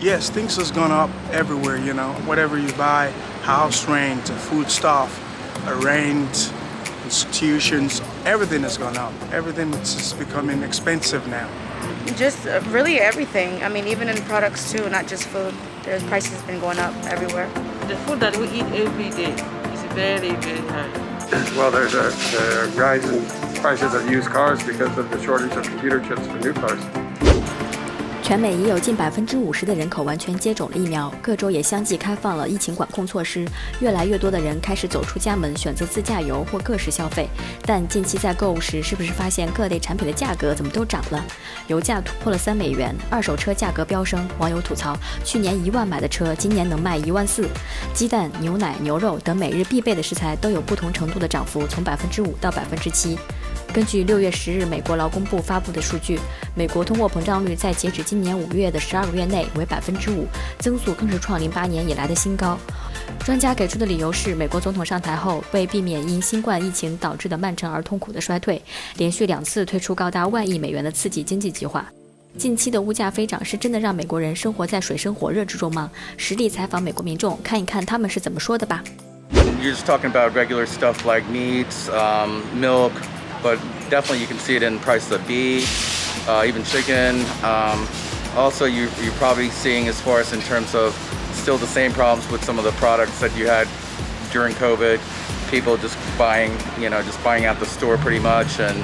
Yes, things has gone up everywhere, whatever you buy, house rent, food stuff, rent, institutions, everything has gone up. Everything is becoming expensive now. Just really everything. I mean, even in products too, not just food. Their prices have been going up everywhere. The food that we eat every day is very, very high. Well, there's a rise in prices of used cars because of the shortage of computer chips for new cars. 全美已有近50%的人口完全接种了疫苗，各州也相继开放了疫情管控措施，越来越多的人开始走出家门，选择自驾游或个时消费。但近期在购物时，是不是发现各类产品的价格怎么都涨了？油价突破了3美元，二手车价格飙升，网友吐槽，去年1万买的车，今年能卖1万4。鸡蛋、牛奶、牛肉等每日必备的食材都有不同程度的涨幅，从5%到7%。根据6月10日美国劳工部发布的数据，美国通货膨胀率在截止今年5月的12个月内为5%，增速更是创08年以来的新高。专家给出的理由是，美国总统上台后，为避免因新冠疫情导致的漫长而痛苦的衰退，连续2次推出高达1万亿美元的刺激经济计划。近期的物价飞涨是真的让美国人生活在水深火热之中吗？实地采访美国民众，看一看他们是怎么说的吧。You're just talking about regular stuff like meats, milk, but definitely you can see it in prices of beef, even chicken. Also, you're probably seeing as far as in terms of still the same problems with some of the products that you had during COVID. People just buying out the store pretty much and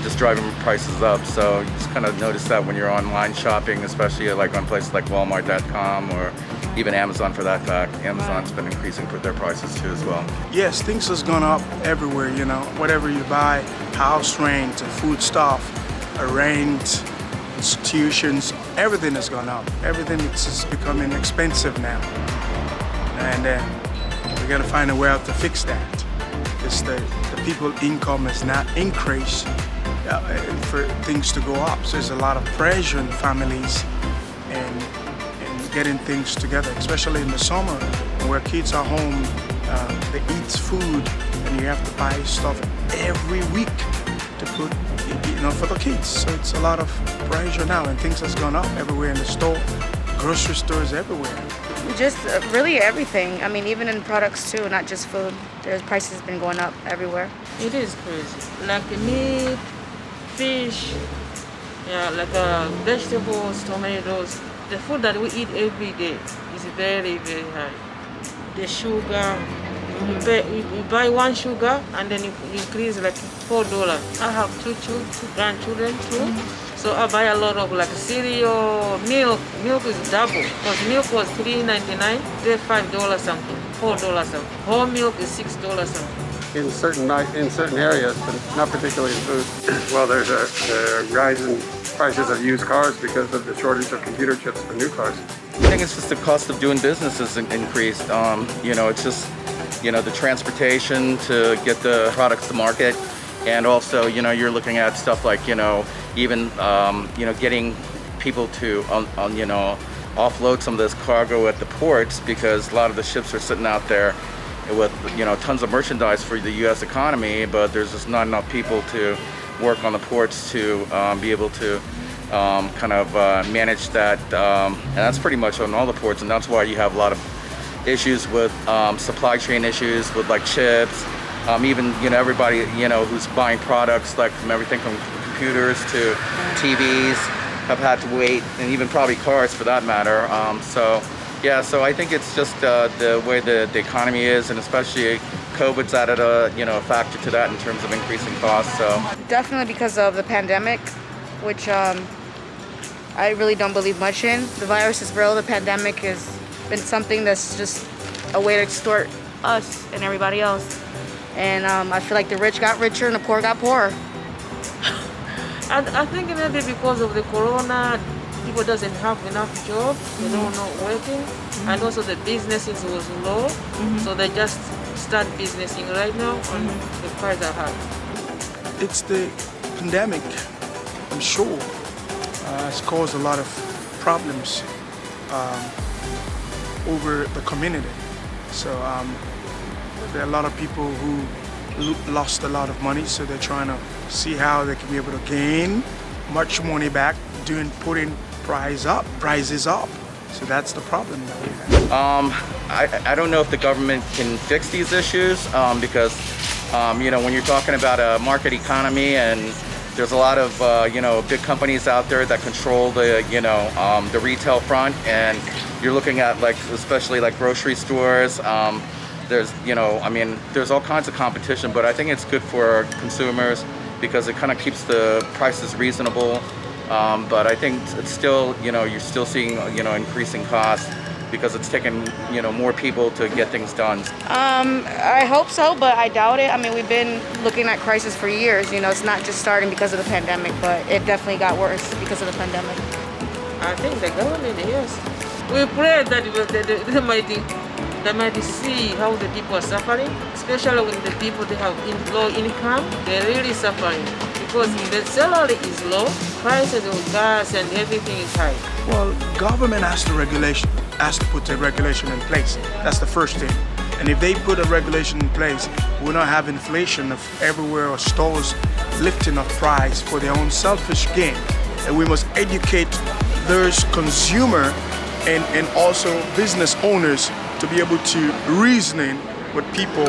just driving prices up. So you just kind of notice that when you're online shopping, especially like on places like Walmart.com or even Amazon for that fact. Amazon's been increasing their prices too as well. Yes, things has gone up everywhere, whatever you buy, house rent, food stuff, rent, institutions, everything has gone up. Everything is becoming expensive now. And we got to find a way out to fix that. Because the people's income has not increased for things to go up. So there's a lot of pressure on families and getting things together, especially in the summer where kids are home, they eat food and you have to buy stuff every week to put, for the kids. So it's a lot of pressure now and things has gone up everywhere in the store, grocery stores everywhere. Just really everything. I mean, even in products too, not just food. Their prices have been going up everywhere. It is crazy. Like meat, fish, like vegetables, tomatoes. The food that we eat every day is very, very high. The sugar, you buy one sugar and then you increase like $4. I have two grandchildren too. So I buy a lot of like cereal, milk. Milk is double because milk was $3.99. They're $5 something, $4 something. Whole milk is $6 something. In certain areas, but not particularly in food. Well, there's a rise in prices of used cars because of the shortage of computer chips for new cars. I think it's just the cost of doing business has increased. It's just, the transportation to get the products to market. And also, you're looking at stuff like, even, getting people to, offload some of this cargo at the ports because a lot of the ships are sitting out there with, tons of merchandise for the U.S. economy, but there's just not enough people to work on the ports to be able to manage that. And that's pretty much on all the ports, and that's why you have a lot of issues with supply chain issues with like chips. Even, everybody, who's buying products like from everything from computers to TVs have had to wait, and even probably cars for that matter. So I think it's just the way the economy is, and especially COVID's added a factor to that in terms of increasing costs. So Definitely because of the pandemic, which I really don't believe much in. The virus is real. The pandemic has been something that's just a way to extort us and everybody else. And I feel like the rich got richer and the poor got poorer. I think maybe because of the corona, people doesn't have enough job, they don't know working, and also the businesses was low, so they just start businessing right now, and the price are high. It's the pandemic, I'm sure, has caused a lot of problems over the community. So there are a lot of people who lost a lot of money, so they're trying to see how they can be able to gain much money back putting prices up. So that's the problem that we have. I don't know if the government can fix these issues because, when you're talking about a market economy and there's a lot of, big companies out there that control the retail front, and you're looking at especially grocery stores. There's all kinds of competition, but I think it's good for consumers because it kind of keeps the prices reasonable. But I think it's still, you're still seeing, increasing costs because it's taking, more people to get things done. I hope so, but I doubt it. I mean, we've been looking at crisis for years. It's not just starting because of the pandemic, but it definitely got worse because of the pandemic. I think the government, yes. We pray that they might see how the people are suffering, especially when the people they have low income, they're really suffering because the salary is low, prices of gas and everything is high. Well, government has to put a regulation in place. That's the first thing. And if they put a regulation in place, we'll not have inflation of everywhere or stores lifting up price for their own selfish gain. And we must educate those consumer and also business owners to be able to reasoning with people,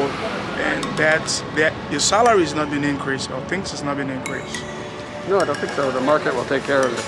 and that your salary is not being increased or things has not been increased. No, I don't think so. The market will take care of it.